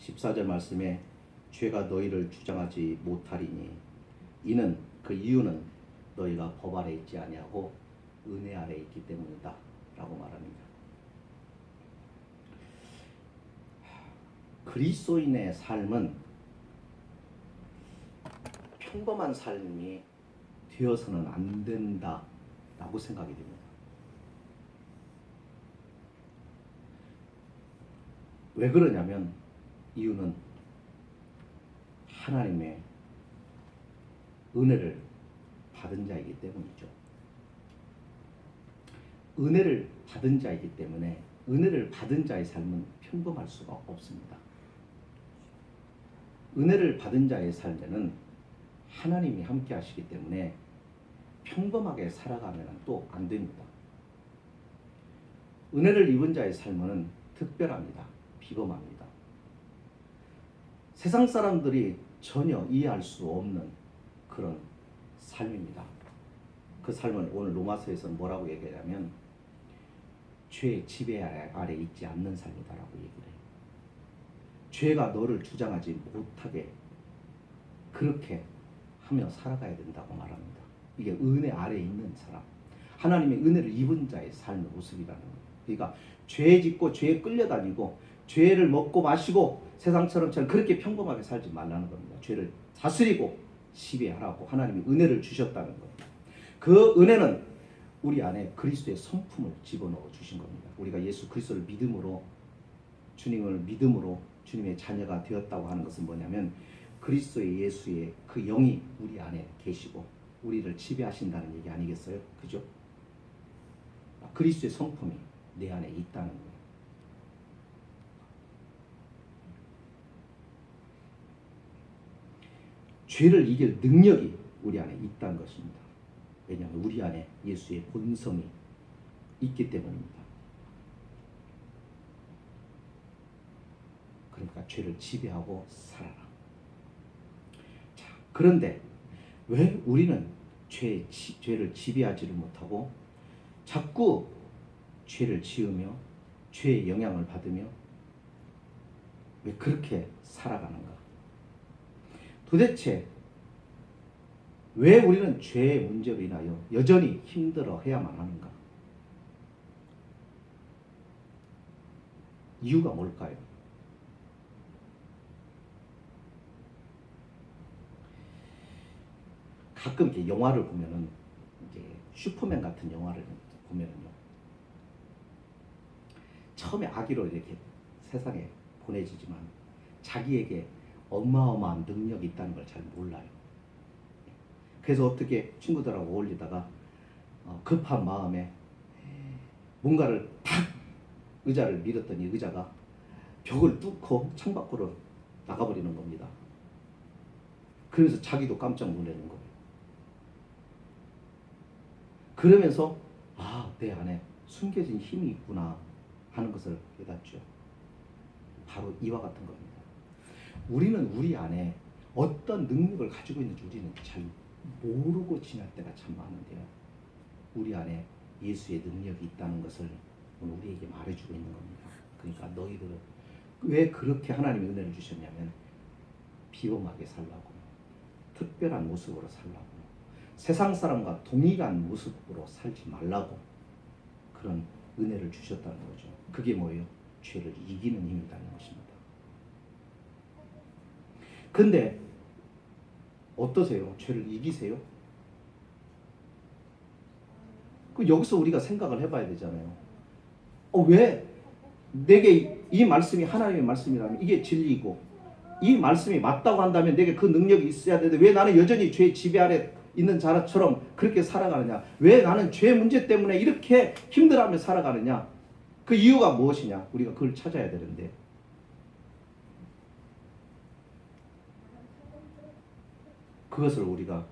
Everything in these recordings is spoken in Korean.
14절 말씀에 죄가 너희를 주장하지 못하리니 이는 그 이유는 너희가 법 아래 있지 아니하고 은혜 아래 있기 때문이다 라고 말합니다. 그리스도인의 삶은 평범한 삶이 되어서는 안 된다 라고 생각이 됩니다. 왜 그러냐면 이유는 하나님의 은혜를 받은 자이기 때문이죠. 은혜를 받은 자이기 때문에 은혜를 받은 자의 삶은 평범할 수가 없습니다. 은혜를 받은 자의 삶에는 하나님이 함께 하시기 때문에 평범하게 살아가면 또 안 됩니다. 은혜를 입은 자의 삶은 특별합니다. 비범합니다. 세상 사람들이 전혀 이해할 수 없는 그런 삶입니다. 그 삶은 오늘 로마서에서는 뭐라고 얘기하냐면 죄의 지배 아래 있지 않는 삶이다라고 얘기를 해요. 죄가 너를 주장하지 못하게 그렇게 하며 살아가야 된다고 말합니다. 이게 은혜 아래에 있는 사람, 하나님의 은혜를 입은 자의 삶의 모습이라는 거예요. 그러니까 죄 짓고 죄에 끌려다니고 죄를 먹고 마시고 세상처럼 그렇게 평범하게 살지 말라는 겁니다. 죄를 다스리고 지배하라고 하나님이 은혜를 주셨다는 거예요. 그 은혜는 우리 안에 그리스도의 성품을 집어넣어 주신 겁니다. 우리가 예수 그리스도를 믿음으로, 주님을 믿음으로 주님의 자녀가 되었다고 하는 것은 뭐냐면 그리스도의 예수의 그 영이 우리 안에 계시고 우리를 지배하신다는 얘기 아니겠어요? 그죠? 그리스도의 성품이 내 안에 있다는 거예요. 죄를 이길 능력이 우리 안에 있다는 것입니다. 왜냐하면 우리 안에 예수의 본성이 있기 때문입니다. 그러니까 죄를 지배하고 살아라. 자, 그런데 왜 우리는 죄를 지배하지를 못하고 자꾸 죄를 지으며 죄의 영향을 받으며 왜 그렇게 살아가는가? 도대체 왜 우리는 죄의 문제로 인하여 여전히 힘들어해야만 하는가? 이유가 뭘까요? 가끔 이렇게 영화를 보면은 이제 슈퍼맨 같은 영화를 보면은요, 처음에 아기로 이렇게 세상에 보내지지만 자기에게 어마어마한 능력이 있다는 걸 잘 몰라요. 그래서 어떻게 친구들하고 어울리다가 급한 마음에 뭔가를 탁 의자를 밀었더니 의자가 벽을 뚫고 창밖으로 나가버리는 겁니다. 그러면서 자기도 깜짝 놀라는 거예요. 그러면서 내 안에 숨겨진 힘이 있구나 하는 것을 깨닫죠. 바로 이와 같은 겁니다. 우리는 우리 안에 어떤 능력을 가지고 있는지 우리는 잘 모르고 지날 때가 참 많은데요. 우리 안에 예수의 능력이 있다는 것을 오늘 우리에게 말해주고 있는 겁니다. 그러니까 너희들은 왜 그렇게 하나님의 은혜를 주셨냐면 비범하게 살라고, 특별한 모습으로 살라고, 세상 사람과 동일한 모습으로 살지 말라고 그런 은혜를 주셨다는 거죠. 그게 뭐예요? 죄를 이기는 힘이라는 것입니다. 근데 어떠세요? 죄를 이기세요? 여기서 우리가 생각을 해봐야 되잖아요. 왜 내게 이 말씀이 하나님의 말씀이라면 이게 진리이고 이 말씀이 맞다고 한다면 내게 그 능력이 있어야 되는데 왜 나는 여전히 죄 지배 아래 있는 자처럼 그렇게 살아가느냐? 왜 나는 죄 문제 때문에 이렇게 힘들어하며 살아가느냐? 그 이유가 무엇이냐? 우리가 그걸 찾아야 되는데 그것을 우리가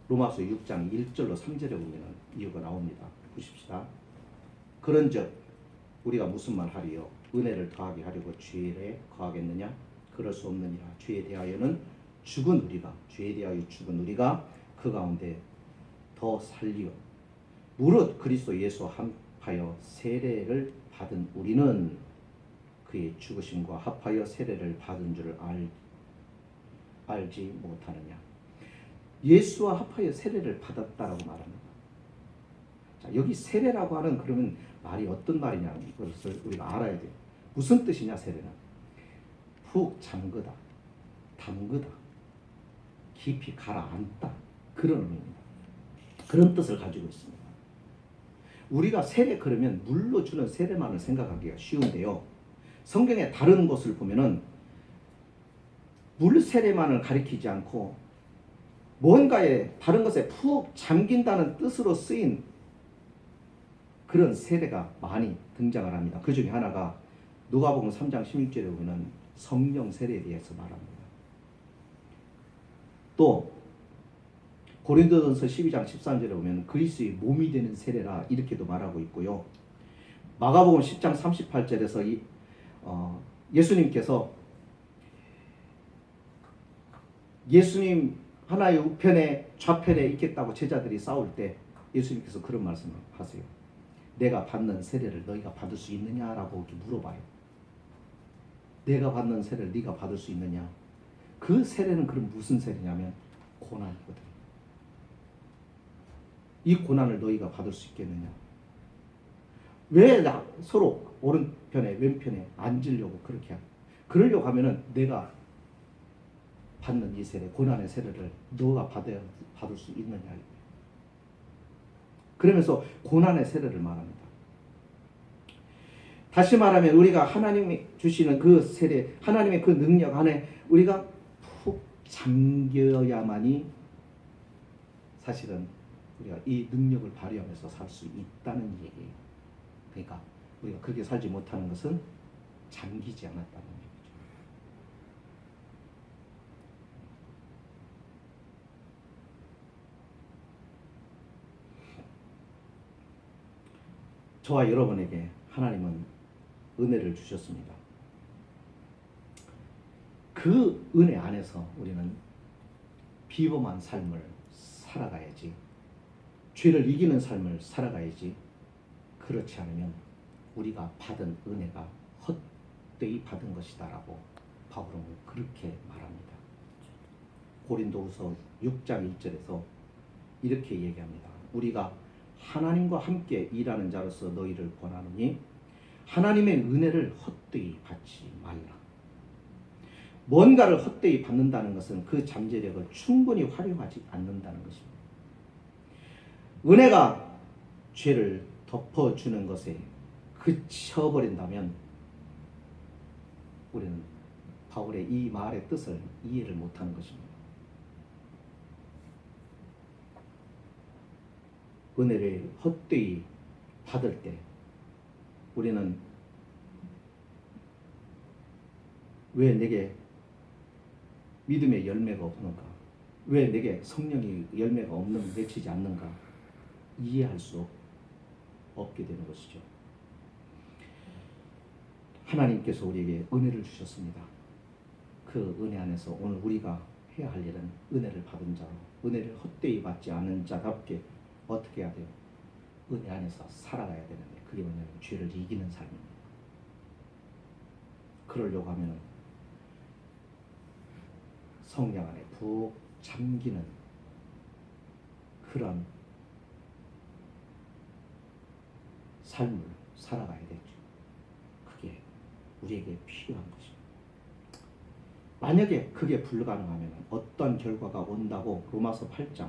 로마서 6장 1절로 3절에 보면 이유가 나옵니다. 보십시다. 그런즉 우리가 무슨 말 하리요? 은혜를 더하게 하려고 죄에 거하겠느냐? 그럴 수 없느니라. 죄에 대하여 죽은 우리가 그 가운데 더 살리요. 무릇 그리스도 예수 합하여 세례를 받은 우리는 그의 죽으심과 합하여 세례를 받은 줄을 알지 못하느냐. 예수와 합하여 세례를 받았다라고 말합니다. 자, 여기 세례라고 하는 그러면 말이 어떤 말이냐는 것을 우리가 알아야 돼요. 무슨 뜻이냐 세례는? 푹 잠그다, 담그다, 깊이 가라앉다 그런 의미입니다. 그런 뜻을 가지고 있습니다. 우리가 세례 그러면 물로 주는 세례만을 생각하기가 쉬운데요. 성경의 다른 곳을 보면은 물 세례만을 가리키지 않고 뭔가에 다른 것에 푹 잠긴다는 뜻으로 쓰인 그런 세례가 많이 등장을 합니다. 그 중에 하나가 누가복음 3장 16절에 보면 성령 세례에 대해서 말합니다. 또 고린도전서 12장 13절에 보면 그리스도의 몸이 되는 세례라 이렇게도 말하고 있고요. 마가복음 10장 38절에서 예수님께서 예수님 하나의 우편에 좌편에 있겠다고 제자들이 싸울 때 예수님께서 그런 말씀을 하세요. 내가 받는 세례를 너희가 받을 수 있느냐라고 이렇게 물어봐요. 내가 받는 세례를 네가 받을 수 있느냐? 그 세례는 그럼 무슨 세례냐면 고난이거든. 이 고난을 너희가 받을 수 있겠느냐? 왜 서로 오른편에 왼편에 앉으려고 그렇게 그러려고 하면은 내가 받는 이 세례, 고난의 세례를 너가 받을 수 있느냐? 그러면서 고난의 세례를 말합니다. 다시 말하면 우리가 하나님이 주시는 그 세례, 하나님의 그 능력 안에 우리가 푹 잠겨야만이 사실은 우리가 이 능력을 발휘하면서 살 수 있다는 얘기예요. 그러니까 우리가 그렇게 살지 못하는 것은 잠기지 않았다는 얘기죠. 저와 여러분에게 하나님은 은혜를 주셨습니다. 그 은혜 안에서 우리는 비범한 삶을 살아가야지. 죄를 이기는 삶을 살아가야지. 그렇지 않으면 우리가 받은 은혜가 헛되이 받은 것이다라고 바울은 그렇게 말합니다. 고린도후서 6장 1절에서 이렇게 얘기합니다. 우리가 하나님과 함께 일하는 자로서 너희를 권하노니 하나님의 은혜를 헛되이 받지 말라. 뭔가를 헛되이 받는다는 것은 그 잠재력을 충분히 활용하지 않는다는 것입니다. 은혜가 죄를 덮어주는 것에 그쳐버린다면 우리는 바울의 이 말의 뜻을 이해를 못하는 것입니다. 은혜를 헛되이 받을 때 우리는 왜 내게 믿음의 열매가 없는가? 왜 내게 성령의 열매가 맺히지 않는가? 이해할 수 없게 되는 것이죠. 하나님께서 우리에게 은혜를 주셨습니다. 그 은혜 안에서 오늘 우리가 해야 할 일은 은혜를 받은 자로, 은혜를 헛되이 받지 않은 자답게 어떻게 해야 돼요? 은혜 안에서 살아가야 되는데 그게 뭐냐면 죄를 이기는 삶입니다. 그러려고 하면 성령 안에 푹 잠기는 그런 삶을 살아가야 되죠. 그게 우리에게 필요한 것입니다. 만약에 그게 불가능하면 어떤 결과가 온다고 로마서 8장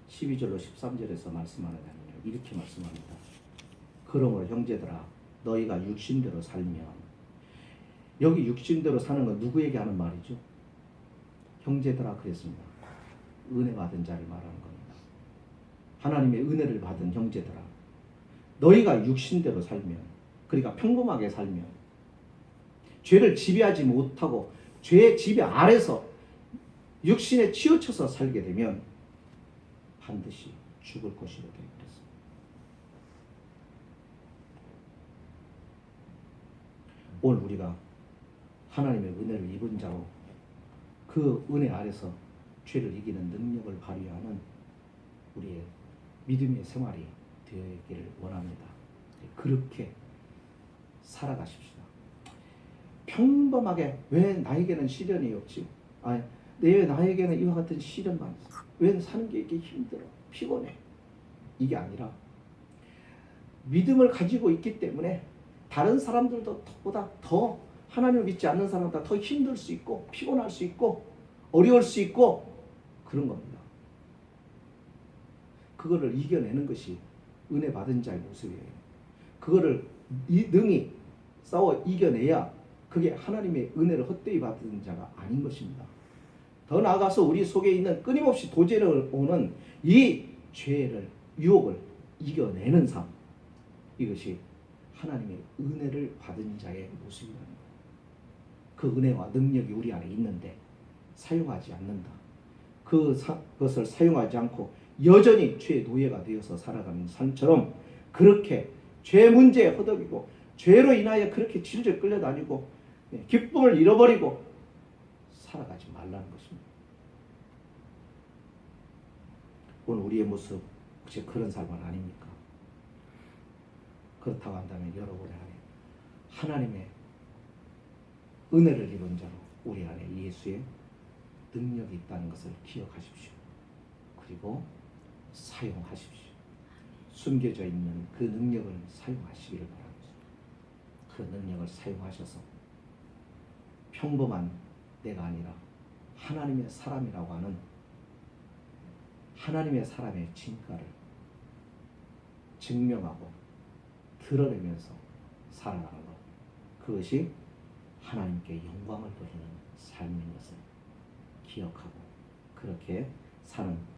12절로 13절에서 말씀하느냐면 이렇게 말씀합니다. 그러므로 형제들아 너희가 육신대로 살면, 여기 육신대로 사는 건 누구에게 하는 말이죠? 형제들아 그랬습니다. 은혜 받은 자를 말하는 겁니다. 하나님의 은혜를 받은 형제들아 너희가 육신대로 살면, 그러니까 평범하게 살면, 죄를 지배하지 못하고 죄의 지배 아래서 육신에 치우쳐서 살게 되면 반드시 죽을 것이라 되어 있습니다. 오늘 우리가 하나님의 은혜를 입은 자로 그 은혜 아래서 죄를 이기는 능력을 발휘하는 우리의 믿음의 생활이 되기를 원합니다. 그렇게 살아가십시다. 평범하게 왜 나에게는 시련이 없지? 아니, 왜 나에게는 이와 같은 시련만 있어? 왜 사는 게 이렇게 힘들어? 피곤해? 이게 아니라 믿음을 가지고 있기 때문에 다른 사람들도 보다 더 하나님을 믿지 않는 사람보다 더 힘들 수 있고 피곤할 수 있고 어려울 수 있고 그런 겁니다. 그거를 이겨내는 것이 은혜 받은 자의 모습이에요. 그거를 능히 싸워 이겨내야 그게 하나님의 은혜를 헛되이 받은 자가 아닌 것입니다. 더 나아가서 우리 속에 있는 끊임없이 도전을 오는 이 죄를 유혹을 이겨내는 삶, 이것이 하나님의 은혜를 받은 자의 모습이라는 거예요. 그 은혜와 능력이 우리 안에 있는데 사용하지 않는다. 그것을 사용하지 않고 여전히 죄의 노예가 되어서 살아가는 삶처럼 그렇게 죄 문제에 허덕이고 죄로 인하여 그렇게 질질 끌려다니고 기쁨을 잃어버리고 살아가지 말라는 것입니다. 오늘 우리의 모습 혹시 그런 삶은 아닙니까? 그렇다고 한다면 여러분 안에 하나님의 은혜를 입은 자로 우리 안에 예수의 능력이 있다는 것을 기억하십시오. 그리고 사용하십시오. 숨겨져 있는 그 능력을 사용하시기를 바랍니다. 그 능력을 사용하셔서 평범한 내가 아니라 하나님의 사람이라고 하는 하나님의 사람의 진가를 증명하고 드러내면서 살아가는 것, 그것이 하나님께 영광을 돌리는 삶인 것을 기억하고 그렇게 사는